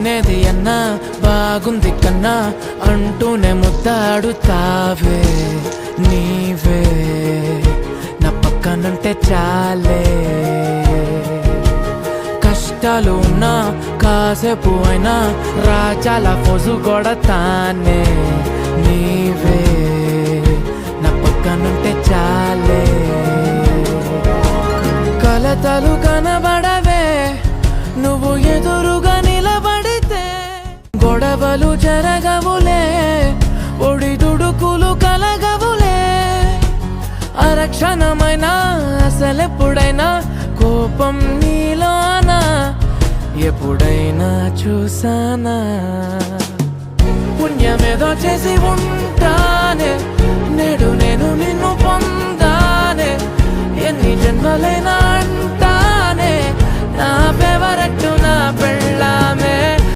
నేది అన్నా బాగుంది కన్నా అంటూనే ముద్దాడుతావే నీవే నా పక్కనుంటే చాలే కష్టాలు ఉన్నా కాసేపు అయినా రాజాల ఫోజు కొడతానే నీవే నా పక్కనుంటే చాలే కలతలు కనబడవే నువ్వు ఎదురుగా నిలబడితే గొడవలు జరగవులే ఒడిదుడుకులు కలగవులే అరక్షణమైనా అసలెప్పుడైనా కోపం నీలోనా ఎప్పుడైనా చూసానా పుణ్యమేదో చేసి ఉంటానే నేడు నేను నిన్ను పొందానే ఎన్ని జన్మలైనా అంటానే నా ఫేవరెట్ నా పెళ్ళామే